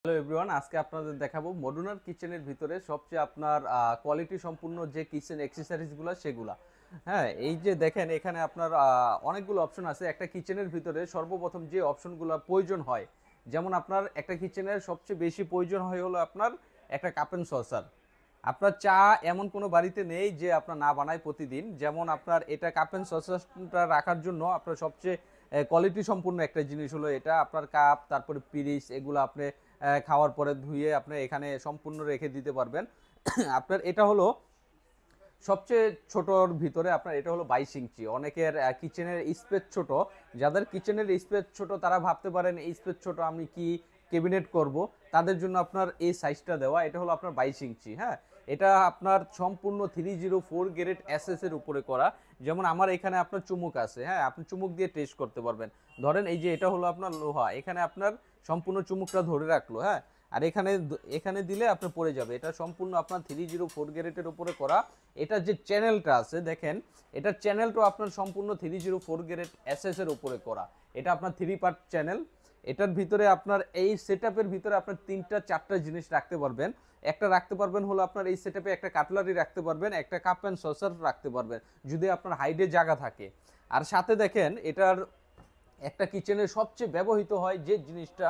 Hello everyone, আজকে আপনাদের দেখাবো মডুলার কিচেনের ভিতরে সবচেয়ে আপনার কোয়ালিটি সম্পূর্ণ যে কিচেন অ্যাক্সেসরিজগুলো সেগুলা। হ্যাঁ, এই যে দেখেন এখানে আপনার অনেকগুলো অপশন আছে। একটা কিচেনের ভিতরে সর্বপ্রথম যে অপশনগুলো প্রয়োজন হয়, যেমন আপনার একটা কিচেনের সবচেয়ে বেশি প্রয়োজন হয় হলো আপনার একটা কাপ অ্যান্ড সসার। আপনার চা এমন কোনো বাড়িতে নেই যে আপনার না বানায় প্রতিদিন। যেমন আপনার এটা কাপ অ্যান্ড সসারটা রাখার জন্য আপনার সবচেয়ে কোয়ালিটি সম্পূর্ণ একটা জিনিস হলো এটা আপনার কাপ, তারপরে পিরিচ, এগুলো আপনি খাওয়ার পরে ধুয়ে আপনি এখানে সম্পূর্ণ রেখে দিতে পারবেন। আপনার এটা হলো সবচেয়ে ছোটর ভিতরে আপনার এটা হলো 22 ইঞ্চি। অনেকের কিচেনের স্পেস ছোট, যাদের কিচেনের স্পেস ছোট তারা ভাবতে পারেন এই স্পেস ছোট আমি কি ক্যাবিনেট করব, তাদের জন্য আপনার এই সাইজটা দেওয়া। এটা হলো আপনার 22 ইঞ্চি। হ্যাঁ, এটা আপনার সম্পূর্ণ 304 গ্রেড এসএস এর উপরে করা। যেমন আমার এখানে আপনার চুমুক আছে, হ্যাঁ আপনি চুমুক দিয়ে টেস্ট করতে পারবেন। ধরেন এই যে এটা হলো আপনার লোহা, এখানে আপনার সম্পূর্ণ চুমুকটা ধরে রাখলো। হ্যাঁ, আর এখানে এখানে দিলে আপনার পড়ে যাবে। এটা সম্পূর্ণ আপনার 304 গ্রেডের উপরে করা। এটা যে চ্যানেলটা আছে দেখেন, এটা চ্যানেলটা আপনার সম্পূর্ণ 304 গ্রেড এসএস এর উপরে করা। এটা আপনার 3 পার্ট চ্যানেল। এটার ভিতরে আপনার এই সেটআপের ভিতরে আপনার 3টা 4টা জিনিস রাখতে পারবেন। একটা রাখতে পারবেন হলো আপনার এই সেটআপে একটা কাটলারি রাখতে পারবেন, একটা কাপ অ্যান্ড সসার রাখতে পারবেন যদি আপনার হাইডে জায়গা থাকে। আর সাথে দেখেন এটার একটা কিচেনের সবচেয়ে ব্যবহৃত হয় যে জিনিসটা,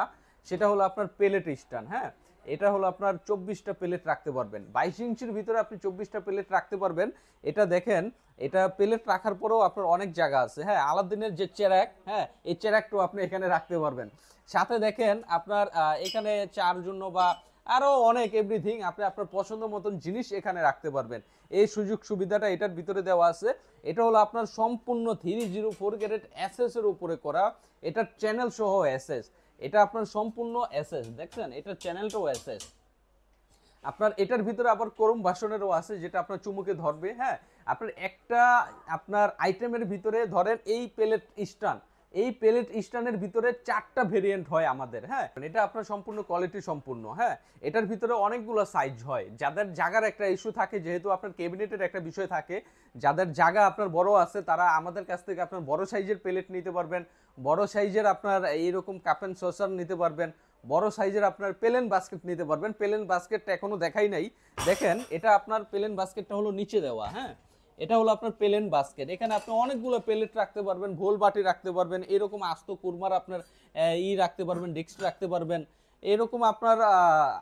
সেটা হলো আপনার পেলেট স্ট্যান্ড। হ্যাঁ, এটা হলো আপনার 24টা প্লেট রাখতে পারবেন। 22 ইঞ্চির ভিতরে আপনি 24টা প্লেট রাখতে পারবেন। এটা দেখেন, এটা প্লেট রাখার পরেও আপনার অনেক জায়গা আছে। হ্যাঁ, আলাদিনের যে চেরাক, হ্যাঁ এই চেরাকটাও আপনি এখানে রাখতে পারবেন। সাথে দেখেন আপনার এখানে চার জন্য বা আরও অনেক এভরিথিং আপনি আপনার পছন্দ মতন জিনিস এখানে রাখতে পারবেন। এই সুযোগ সুবিধাটা এটার ভিতরে দেওয়া আছে। এটা হলো আপনার সম্পূর্ণ 304 গ্রেড এসএস এর উপরে করা। এটার চ্যানেল সহ এসএস। এটা আপনার সম্পূর্ণ এসএস, দেখছেন এটার চ্যানেলটাও এসএস। আপনার এটার ভিতরে আবার করম বাসনেরও আছে, যেটা আপনার চুমুকে ধরবে। হ্যাঁ, আপনার একটা আপনার আইটেমের ভিতরে ধরেন এই প্লেট স্ট্যান্ড, এই প্লেট স্ট্যান্ডের ভিতরে 4টা ভেরিয়েন্ট হয় আমাদের। হ্যাঁ, এটা আপনার সম্পূর্ণ কোয়ালিটি সম্পূর্ণ। হ্যাঁ, এটার ভিতরে অনেকগুলো সাইজ হয়। যাদের জায়গার একটা ইস্যু থাকে, যেহেতু আপনার ক্যাবিনেটের একটা বিষয় থাকে, যাদের জায়গা আপনার বড় আছে তারা আমাদের কাছ থেকে আপনার বড় সাইজের প্লেট নিতে পারবেন, বড় সাইজের আপনার এইরকম কাপ অ্যান্ড সসার নিতে পারবেন, বড় সাইজের আপনার প্লেন বাস্কেট নিতে পারবেন। প্লেন বাস্কেটটা এখনো দেখাই নাই, দেখেন এটা আপনার প্লেন বাস্কেটটা হলো নিচে দেওয়া। হ্যাঁ, এটা হলো আপনার প্লেন বাস্কেট। এখানে আপনি অনেকগুলো প্লেট রাখতে পারবেন, গোল বাটি রাখতে পারবেন, এরকম আস্ত কুরমার আপনার রাখতে পারবেন, ডেস্ক রাখতে পারবেন, এরকম আপনার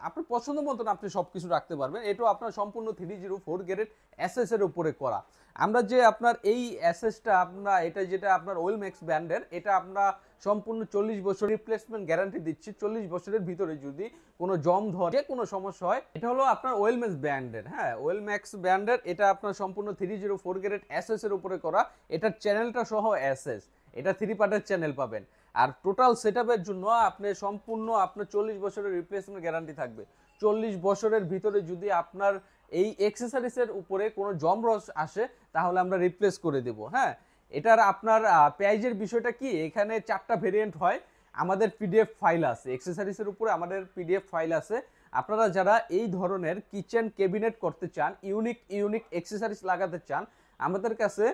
আপনার পছন্দ মতন আপনি সব কিছু রাখতে পারবেন। এটাও আপনার সম্পূর্ণ 304 গ্রেড এসএস এর উপরে করা। আমরা যে আপনার এই এসএসটা আপনার এটা যেটা আপনার ওয়েল ম্যাক্স ব্র্যান্ডের, এটা আমরা সম্পূর্ণ 40 বছর রিপ্লেসমেন্ট গ্যারান্টি দিচ্ছি। 40 বছরের ভিতরে যদি কোনো জং ধরে, যে কোনো সমস্যা হয়, এটা হলো আপনার ওয়েল ম্যাক্স ব্র্যান্ডের। হ্যাঁ, ওয়েল ম্যাক্স ব্র্যান্ডের। এটা আপনার সম্পূর্ণ 304 গ্রেড এসএস এর উপরে করা। এটার চ্যানেলটা সহ এসএস, এটা 3 পার্টের চ্যানেল পাবেন। আর টোটাল সেটআপের জন্য আপনি সম্পূর্ণ আপনার 40 বছরের রিপ্লেসমেন্ট গ্যারান্টি থাকবে। 40 বছরের ভিতরে যদি আপনার এই এক্সেসরিজের উপরে কোনো জম রস আসে তাহলে আমরা রিপ্লেস করে দেব। হ্যাঁ, এটার আপনার প্রাইজের বিষয়টা কি, এখানে 4টা ভেরিয়েন্ট হয়। আমাদের পিডিএফ ফাইল আছে এক্সেসরিজের উপরে, আমাদের পিডিএফ ফাইল আছে। আপনারা যারা এই ধরনের কিচেন ক্যাবিনেট করতে চান, ইউনিক ইউনিক এক্সেসরিজ লাগাতে চান, আমাদের কাছে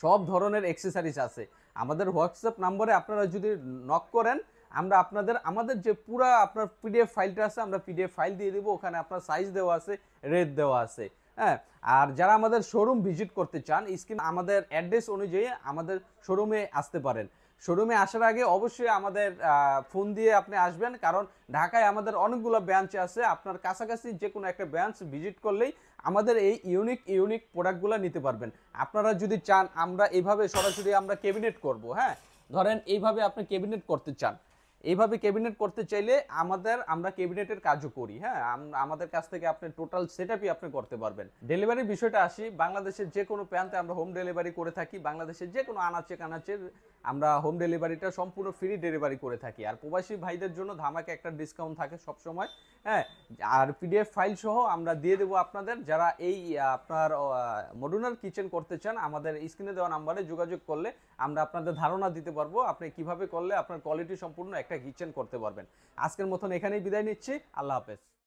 সব ধরনের এক্সেসরিজ আছে। আমাদের হোয়াটসঅ্যাপ নম্বরে আপনারা যদি নক করেন, আমরা আপনাদের আমাদের যে পুরা আপনার পিডিএফ ফাইলটা আছে, আমরা পিডিএফ ফাইল দিয়ে দেবো। ওখানে আপনার সাইজ দেওয়া আছে, রেট দেওয়া আছে। হ্যাঁ, আর যারা আমাদের শোরুম ভিজিট করতে চান, স্ক্রিন আমাদের অ্যাড্রেস অনুযায়ী আমাদের শোরুমে আসতে পারেন। শোরুমে আসার আগে অবশ্যই আমাদের ফোন দিয়ে আপনি আসবেন, কারণ ঢাকায় আমাদের অনেকগুলো ব্রাঞ্চ আছে। আপনার কাছাকাছি যে কোনো একটা ব্রাঞ্চ ভিজিট করলেই আমাদের এই ইউনিক ইউনিক প্রোডাক্টগুলো নিতে পারবেন। আপনারা যদি চান আমরা এইভাবে সরাসরি আমরা ক্যাবিনেট করব, হ্যাঁ ধরেন এইভাবে আপনি ক্যাবিনেট করতে চান, এইভাবে ক্যাবিনেট করতে চাইলে আমরা ক্যাবিনেটের কাজও করি। হ্যাঁ, আমাদের কাছ থেকে আপনি টোটাল সেটআপই আপনি করতে পারবেন। ডেলিভারির বিষয়টা আসি, বাংলাদেশের যে কোনো প্রান্তে আমরা হোম ডেলিভারি করে থাকি। বাংলাদেশের যে কোনো আনাচে কানাচের আমরা হোম ডেলিভারিটা সম্পূর্ণ ফ্রি ডেলিভারি করে থাকি। আর প্রবাসী ভাইদের জন্য ধামাকে একটা ডিসকাউন্ট থাকে সব সময়। হ্যাঁ, আর পিডিএফ ফাইল সহ আমরা দিয়ে দেবো আপনাদের। যারা এই আপনার মডুলার কিচেন করতে চান, আমাদের স্ক্রিনে দেওয়া নাম্বারে যোগাযোগ করলে আমরা আপনাদের ধারণা দিতে পারবো আপনি কিভাবে করলে আপনার কোয়ালিটি সম্পূর্ণ একটা কিচেন করতে পারবেন। আজকের মতন এখানেই বিদায় নিচ্ছি। আল্লাহ হাফেজ।